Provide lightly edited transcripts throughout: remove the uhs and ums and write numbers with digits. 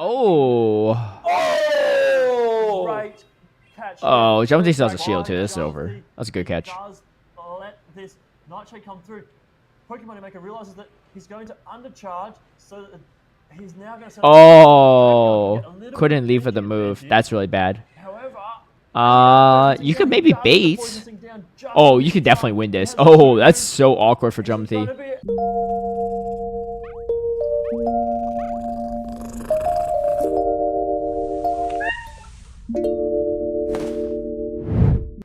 Oh. Oh! Great catch. Oh, Jumpy still has a shield too. This is over. That's a good catch. Does let this Nightshade come through. Pokemon Maker realizes that he's going to undercharge, so that he's now going to. Oh, couldn't leave with the move. That's really bad. However, you could maybe bait. Oh, you could definitely win this. Oh, that's so awkward for Jumpy.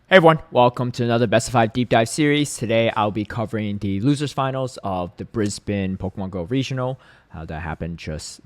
Hey everyone, welcome to another Best of 5 Deep Dive series. Today I'll be covering the losers finals of the Brisbane Pokemon Go Regional. That happened just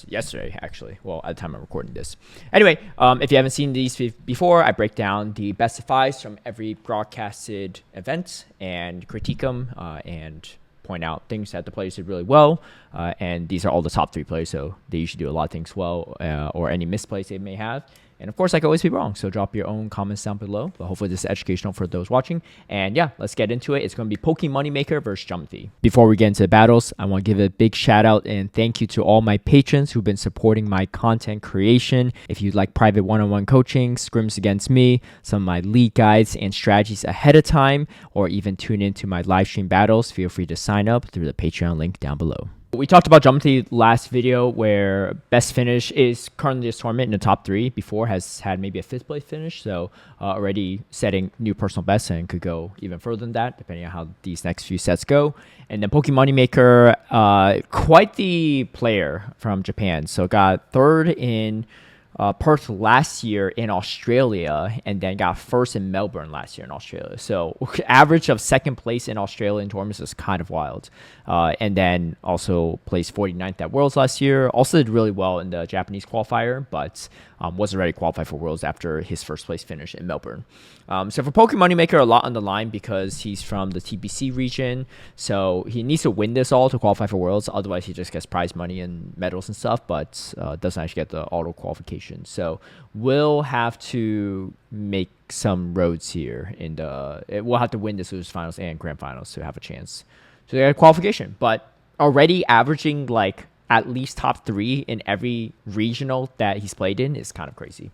yesterday, actually. Well, at the time I'm recording this. Anyway, if you haven't seen these before, I break down the best of 5s from every broadcasted event and critique them and point out things that the players did really well. And these are all the top 3 players, so they usually do a lot of things well or any misplays they may have. And of course, I could always be wrong, so drop your own comments down below. But hopefully this is educational for those watching. And yeah, let's get into it. It's going to be Pokemon Moneymaker versus Jumpy. Before we get into the battles, I want to give a big shout out and thank you to all my patrons who've been supporting my content creation. If you'd like private one-on-one coaching, scrims against me, some of my league guides and strategies ahead of time, or even tune into my live stream battles, feel free to sign up through the Patreon link down below. We talked about Jumpy last video where best finish is currently this tournament in the top 3. Before has had maybe a 5th place finish, so already setting new personal best and could go even further than that depending on how these next few sets go. And then Pokemon Moneymaker, quite the player from Japan, so got 3rd in Perth last year in Australia, and then got 1st in Melbourne last year in Australia. So average of 2nd place in Australia in tournaments is kind of wild. And then also placed 49th at Worlds last year. Also did really well in the Japanese qualifier, but wasn't ready to qualify for Worlds after his 1st place finish in Melbourne. So for Pokemon Moneymaker, a lot on the line because he's from the TBC region. So he needs to win this all to qualify for Worlds. Otherwise, he just gets prize money and medals and stuff, but doesn't actually get the auto qualification. So we'll have to make some roads here. We'll have to win this losers finals and grand finals to have a chance to get a qualification. But already averaging like at least top 3 in every regional that he's played in is kind of crazy.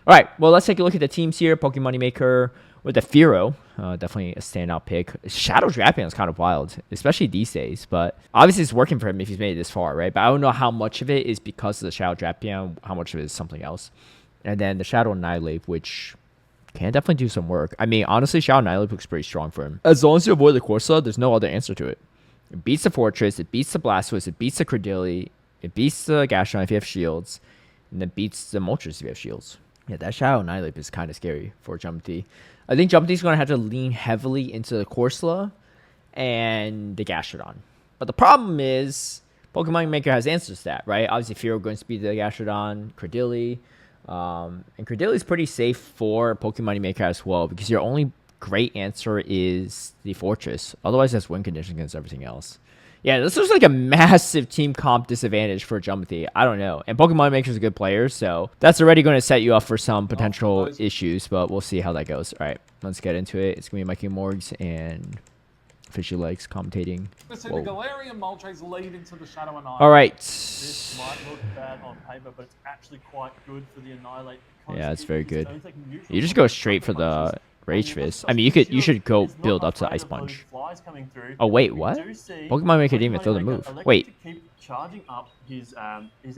All right, well, let's take a look at the teams here. Pokemon Moneymaker with the Firo, definitely a standout pick. Shadow Drapion is kind of wild, especially these days. But obviously, it's working for him if he's made it this far, right? But I don't know how much of it is because of the Shadow Drapion, how much of it is something else. And then the Shadow Annihilate, which can definitely do some work. I mean, honestly, Shadow Annihilate looks pretty strong for him. As long as you avoid the Corsa, there's no other answer to it. It beats the Fortress, it beats the Blastoise, it beats the Credilli, it beats the Gastron if you have shields, and then beats the Moltres if you have shields. Yeah, that Shadow Annihilate is kind of scary for Jumpy. I think Jumpy's going to have to lean heavily into the Corsola and the Gastrodon. But the problem is, Pokemon Maker has answers to that, right? Obviously, Firo going to speed the Gastrodon, Credilli. And Credilli is pretty safe for Pokemon Maker as well, because your only great answer is the Fortress. Otherwise, that's win condition against everything else. Yeah, this looks like a massive team comp disadvantage for Jumpy. I don't know. And Pokemon Maker is a good player, so that's already going to set you up for some potential issues, but we'll see how that goes. All right, let's get into it. It's going to be Mikey Morgs and Fishy Legs commentating. The Galarian Moltres lead into the Shadow Annihilate. All right. This might look bad on paper, but it's actually quite good for the Annihilate. Yeah, it's very good. You just go straight for the Rage Fist. I mean, you should go build up to Ice Punch. Oh wait, what? Pokemon Maker didn't even throw the move. Wait,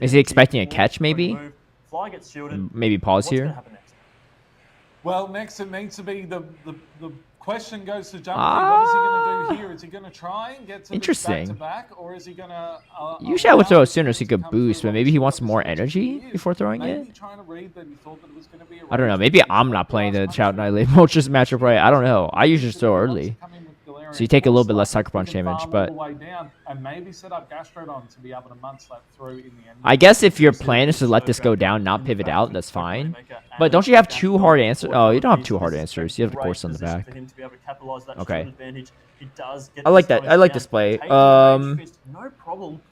is he expecting a catch? Maybe pause here. Well, next it needs to be the question goes to Jumpy. What is he going to do here? Is he going to try and get to interesting back, or is he going to? Usually I would throw it sooner so he could boost, but maybe he wants more energy before throwing it. I don't know. Maybe I'm not playing the Shadow Annihilate Moltres matchup right. I don't know. I usually just throw early, so you take a little bit less Sucker Punch damage. But I guess if your plan is to let this go down, not pivot out, that's fine. But don't you have 2 hard answers? Oh, you don't have 2 hard answers. You have the course on the back. Okay. I like that. I like this play.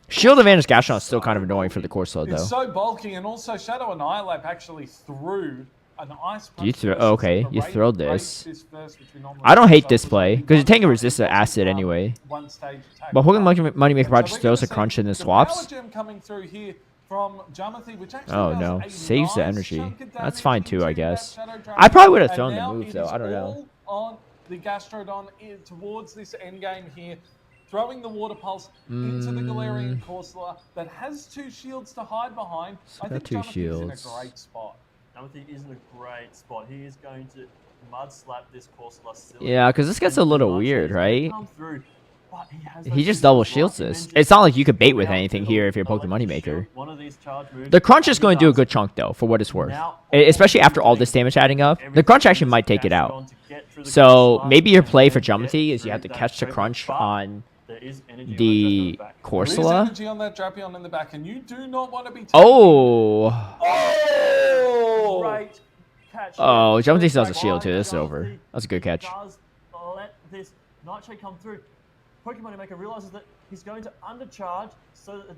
Shield Advantage Gastron is still kind of annoying for the course though. It's so bulky, and also Shadow Annihilate actually threw an Ice Punch. Okay, you throw this. I don't hate this play because you take a resist the acid anyway. But Pokemon Moneymaker probably just throws a crunch and then swaps. from Jamothy, which actually Oh does no, a saves the nice energy. chunk of That's damage fine too, I into that guess. Shadow Dragon. I probably would have And thrown the now move it though. is I don't know. all on the Gastrodon towards this endgame here, throwing the Water Pulse into the Galarian Corsola that has 2 shields to hide behind. I think two Jamothy is in a shields. great spot. Jamothy is in a great spot. He is going to mud slap this Corsola silly. Yeah, because this gets a And little Nightshade weird, is gonna right? come through, but he has He those just two double shields shields right, this. and then It's not like you could bait pull with out anything the here if you're a Pokemon electric Moneymaker. shield, one of these charge moves, The crunch and is he going to do a does. good chunk though, for what it's worth. Now, Especially after all this damage adding up. The crunch actually might take it out. So maybe your play for Jamothy is you have to catch the crunch on there is energy the There is Corsola. energy on that Drapion in the back, and you do not want to be taking... Oh! Oh! Great catch. Oh, here. Jamothy still has a By shield too. This is Jamothy. over. That's a good catch. Does let this Nightshade come through. Pokemon Maker realizes that he's going to undercharge, so that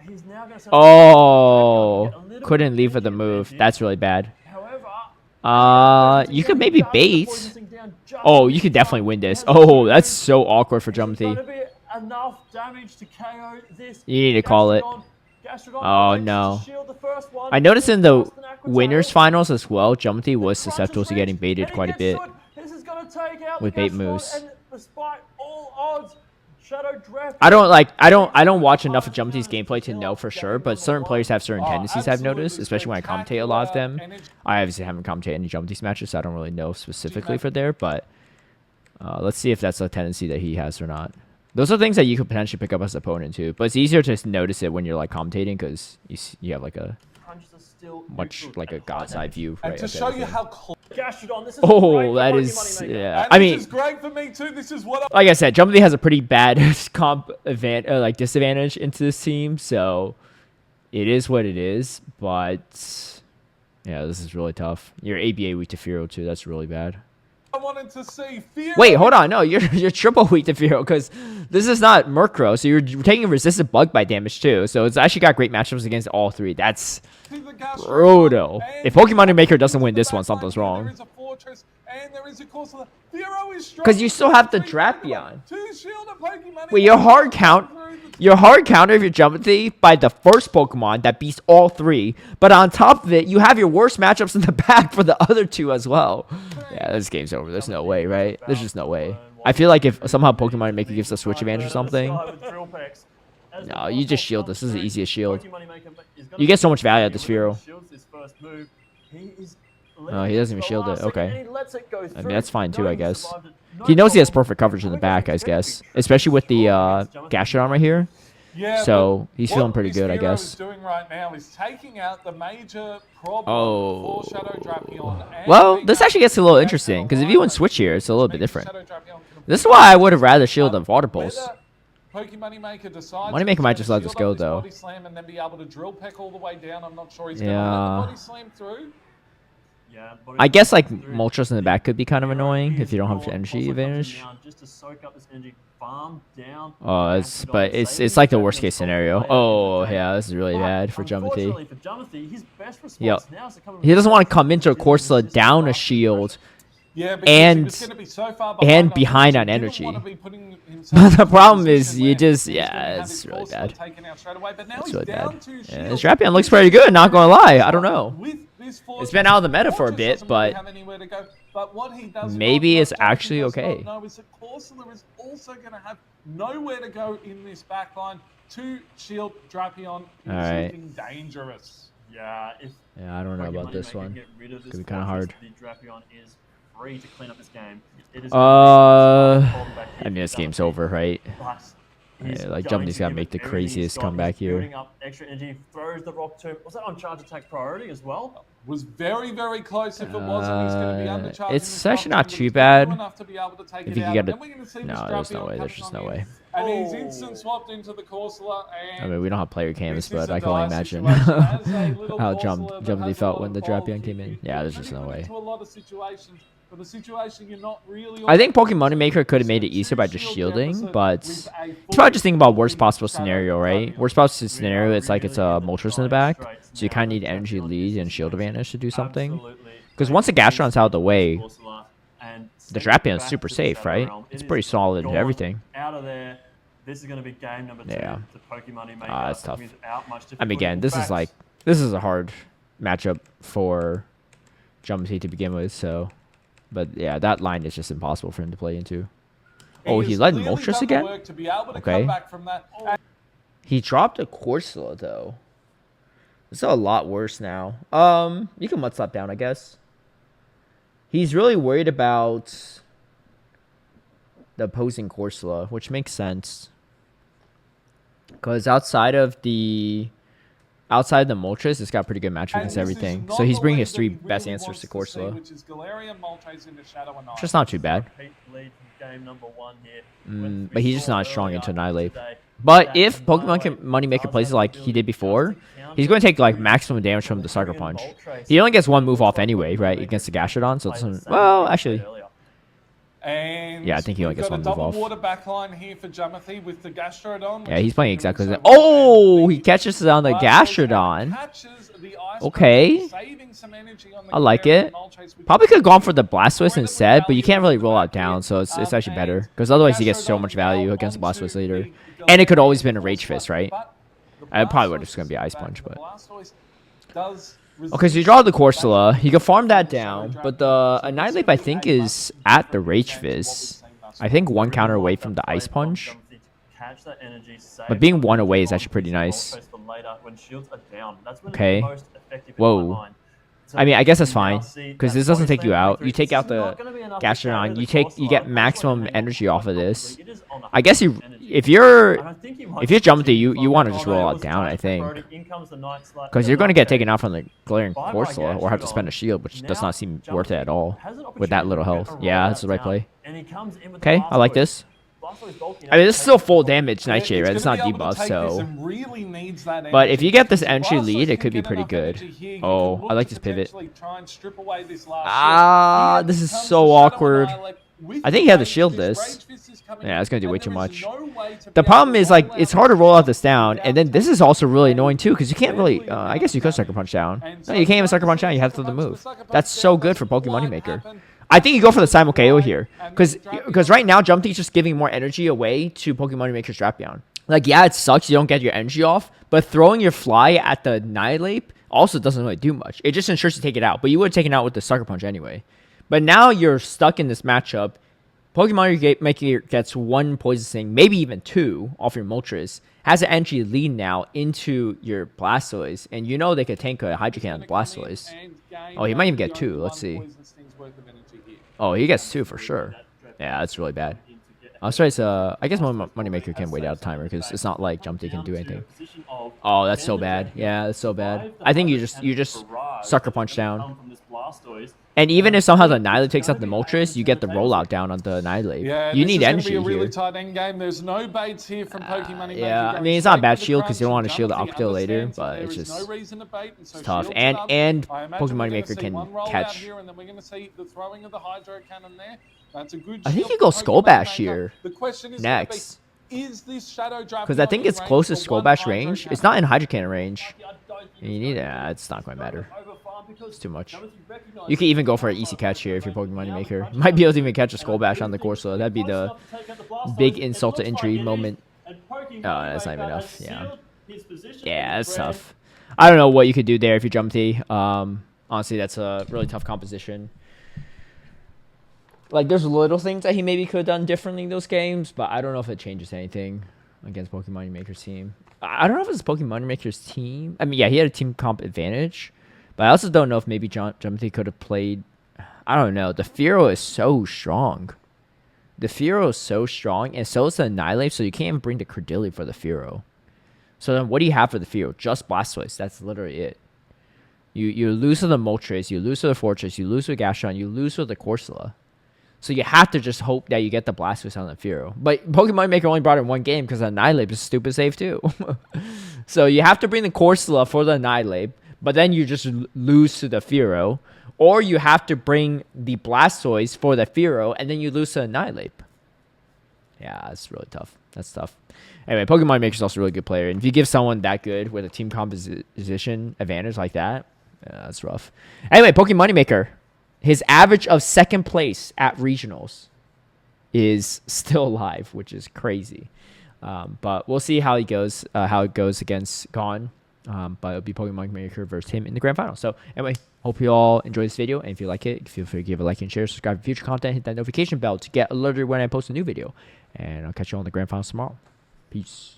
he's now going to send Oh! get a little Couldn't bit leave with the of move. advantage. That's really bad. However, You could maybe bait. Oh, you could definitely win this. Oh, that's so awkward for Jamothy. Enough damage to KO this. You need to call it. Gastrodon Oh, elects to no. shield the first one. I noticed in the Just an aqua winners tail. finals as well, Jamothy was The crunch susceptible is to getting reached, baited and he quite a gets bit. to it. This is gonna take out with the bait Gastrodon, moves. and despite all odds, Shadow Draft. I don't watch enough of Jamothy's gameplay to know for sure, but certain players have certain tendencies I've noticed, especially when I commentate a lot of them. I obviously haven't commentated any Jamothy's matches, so I don't really know specifically for there, but let's see if that's a tendency that he has or not. Those are things that you could potentially pick up as an opponent too, but it's easier to notice it when you're like commentating because you have like a much like a god's eye view. And Right, to of show you everything. how close... Gastrodon, this is Oh, great for that Pokemon is Moneymaker. yeah. And I this mean, is great for me too. This is what like I said, Jamothy has a pretty bad comp like disadvantage into this team, so it is what it is. But yeah, this is really tough. Your ABA weak to Fearow too. That's really bad. I wanted to see. Fear Wait, hold on. No, you're triple weak to Fearow because this is not Murkrow, so you're taking resistant bug bite damage too. So it's actually got great matchups against all three. That's brutal. If Pokemon Maker doesn't win this one, something's wrong. Because you still have the Drapion. Wait, your hard counter if you're Jamothy by the first Pokemon that beats all three, but on top of it, you have your worst matchups in the back for the other two as well. Yeah, this game's over. There's no way, right? There's just no way. I feel like if somehow Pokemon Maker gives a switch advantage or something, no, you just shield this. This is the easiest shield. You get so much value at this Fearow. Oh, he doesn't even shield it. Okay. I mean, that's fine too, I guess. He knows he has perfect coverage in the back, I guess. Especially with the Gastrodon right here. Yeah, So he's feeling pretty good, I What guess. is doing right now is taking out the major problem Oh. for Shadow Drapion. And Well, being this able actually gets a to little get interesting, the because if you went lineup switch here, it's a little bit makes different. Shadow Drapion This is why I would have rather shielded than Water Pulse. whether Moneymaker decides Moneymaker he's might gonna just let this shield go, up though. Body slam and then be able to drill peck all the way down. I'm not sure he's Yeah. going to let the body slam through. Yeah, I guess like Moltres in the back could be kind of annoying if you don't have energy advantage. Just to soak up this energy, farm down. Oh, it's like the worst case scenario. Oh yeah, this is really bad for Unfortunately Jamothy. for Jamothy, his best response Yep. now is to come He doesn't want to come into a Corsola down a shield Yeah, because And- he was gonna be so far and behind he on didn't energy. wanna be putting himself But the in a problem is position you where just he's gonna have it's his really Corsola bad. taken out straight away, but now It's he's really down bad. two Yeah, shields. this Drapion looks pretty good, not gonna lie. I don't know. With this force, It's been out of the meta for a Moltres bit, doesn't really but have anywhere to go. But what he does maybe not it's know, what he actually does not okay. know is that Corsola is also going to have nowhere to go in this backline to shield Drapion. He's Alright. looking dangerous. Yeah, if Yeah, I don't know about Pokemon this Moneymaker one. get rid of this Could be kinda fortress, hard. The Drapion is free to clean up this game. It is I mean, this game's over, right? He's like, going Jamothy's to gotta give make it the everything craziest he's got. comeback He's here. building up extra energy, throws the rock tomb. Was that on charge attack priority as well? Was very, very close. If it wasn't, he's going to be undercharging. It's this actually rock not tomb, too but he's bad good enough to be able to take if it you out. could get And it. then we're going to see No, this there's no Drapion way. There's coming just on no in. way. And he's Oh. instant swapped into the Corsola. And I mean, we don't have player cams, this is but a I can only dire imagine situation. As a little how Corsola that Jamothy has a felt lot when of the balls, Drapion came in. Yeah, there's just no way. Into a lot of situations, but the situation you're not really I think Pokemon Maker could have made it easier by just shielding, but it's probably just thinking about worst possible scenario, right? Worst possible scenario, it's like it's a Moltres in the back, so you kind of need energy lead and shield advantage to do something. Because once the Gastrodon's out of the way, the Drapion is super safe, right? It's pretty solid and everything. Out of there. This is going to be game number 2 Yeah. to Pokemon Maker. That's tough. Without much difficulty. I mean, again, In this fact, is a hard matchup for Jumpy to begin with. So, but yeah, that line is just impossible for him to play into. Oh, he has led clearly Moltres done the again? work to be able to Okay. come back from that. He dropped a Corsola though. It's a lot worse now. You can mud slap down, I guess. He's really worried about the opposing Corsola, which makes sense. Because outside of the Moltres, it's got pretty good matchup against everything. So he's bringing his 3 best answers to Corsola. Which is Galarian, Moltres into Shadow and Ice. Just not too bad. Repeat lead from game number 1 here. When But we he's just saw not strong earlier into Annihilate. today But that if Pokemon Annihilate Moneymaker does plays it have like the he did ability before, just to counter he's going to take like the maximum damage from the Sucker Galarian Punch. Moltres. He only gets 1 move off anyway, right, against the Gastrodon, so it Played the doesn't... same Well, way he actually... played earlier. And Yeah, I think he only we've gets got 1 a move double off. water backline here for Jamathi with the Gastrodon. Yeah, he's playing exactly the same. so well. Oh, And he catches it on the Blastoise Gastrodon. catches the Ice Okay. Punch, saving some energy on the I like Galarian it. Moltres, which Probably is could have gone for the incredibly Blastoise instead, but you can't really roll out valuable down, so it's actually better. and Because otherwise he gets so Gastrodon much value now against the onto Blastoise later. the And it could always Galarian been a Rage Corsola, Fist, right? but the It probably Blastoise was gonna be is Ice back, Punch, and the but- Blastoise does Okay, so you draw the Corsola. You can farm that down, but the Annihilate, I think, is at the Rage Fist. I think 1 counter away from the Ice Punch. But being 1 away is actually pretty nice. Okay. Whoa. I mean, I guess that's fine, because this doesn't take you out. You take out the Gastrodon, you get maximum energy off of this. I guess if you're Jumpy, you want to just roll out down, I think. Because you're going to get taken out from the Galarian Corsola, or have to spend a shield, which does not seem worth it at all with that little health. Yeah, that's the right play. Okay, I like this. I mean, this is still full damage Nightshade, right? It's not debuff, so... But if you get this entry lead, it could be pretty good. Oh, I like this pivot. Ah, this is so awkward. I think he had to shield this. Yeah, it's going to do way too much. The problem is, like, it's hard to roll out this down, and then this is also really annoying, too, because you can't really... I guess you could Sucker Punch down. No, you can't even Sucker Punch down. You have to throw the move. That's so good for Pokemon Moneymaker. I think you go for the Simul KO here, because right now Jumpy's just giving more energy away to Pokemon Maker's Drapion. Like, yeah, it sucks you don't get your energy off, but throwing your Fly at the Annihilate also doesn't really do much. It just ensures to take it out, but you would have taken it out with the Sucker Punch anyway. But now you're stuck in this matchup. Pokemon Maker gets 1 Poison Sting, maybe even 2 off your Moltres, has an entry lead now into your Blastoise, and you know they could tank a Hydro Cannon on the Blastoise. Oh, he might even get 2. Let's see. Oh, he gets 2 for sure. Yeah, that's really bad. I'm sorry, I guess Moneymaker can wait out a timer because it's not like Jumpy can do anything. Oh, that's so bad. Yeah, that's so bad. I think you just Sucker Punch down. And even if somehow the Annihilate takes out the Moltres, you get the rollout down on the Annihilate. Yeah, you need energy here. here. Tight end game. There's no baits here from Pokemon Yeah, I mean, it's not a bad shield because you don't want to shield the Octo later, but it's just it's tough. And Pokemon Maker can catch. I think you go Skull Bash here next. Because I think it's close to Skull Bash range. It's not in Hydro Cannon range. You need it. It's not going to matter. It's too much. You can even go for an easy catch here if you're Pokemon Maker. You might be able to even catch a Skull Bash on the Corsola. That'd be the big insult to injury moment. Oh, that's not even enough. Yeah. Yeah, that's tough. I don't know what you could do there if you Jumpy. Honestly, that's a really tough composition. Like, there's little things that he maybe could have done differently in those games, but I don't know if it changes anything against Pokemon Maker's team. I don't know if it's Pokemon Maker's team. I mean, yeah, he had a team comp advantage, but I also don't know if maybe Jumpy could have played. I don't know. The Fearow is so strong. The Fearow is so strong, and so is the Annihilate, so you can't even bring the Credilli for the Fearow. So then what do you have for the Fearow? Just Blastoise. That's literally it. You lose to the Moltres, you lose to the Fortress, you lose to the Gastrodon, you lose to the Corsola. So you have to just hope that you get the Blastoise on the Fearow. But Pokemon Maker only brought it in 1 game because Annihilate is stupid safe too. So you have to bring the Corsola for the Annihilate, but then you just lose to the Fearow. Or you have to bring the Blastoise for the Fearow, and then you lose to Annihilate. Yeah, that's really tough. That's tough. Anyway, Pokemon Maker's also a really good player. And if you give someone that good with a team composition advantage like that, that's rough. Anyway, Pokemon Maker. His average of 2nd place at regionals is still alive, which is crazy. But we'll see how he goes. How it goes against Gon. But it'll be Pokemon Maker versus him in the grand final. So anyway, hope you all enjoy this video, and if you like it, feel free to give a like and share, subscribe for future content, hit that notification bell to get alerted when I post a new video, and I'll catch you on the grand finals tomorrow. Peace.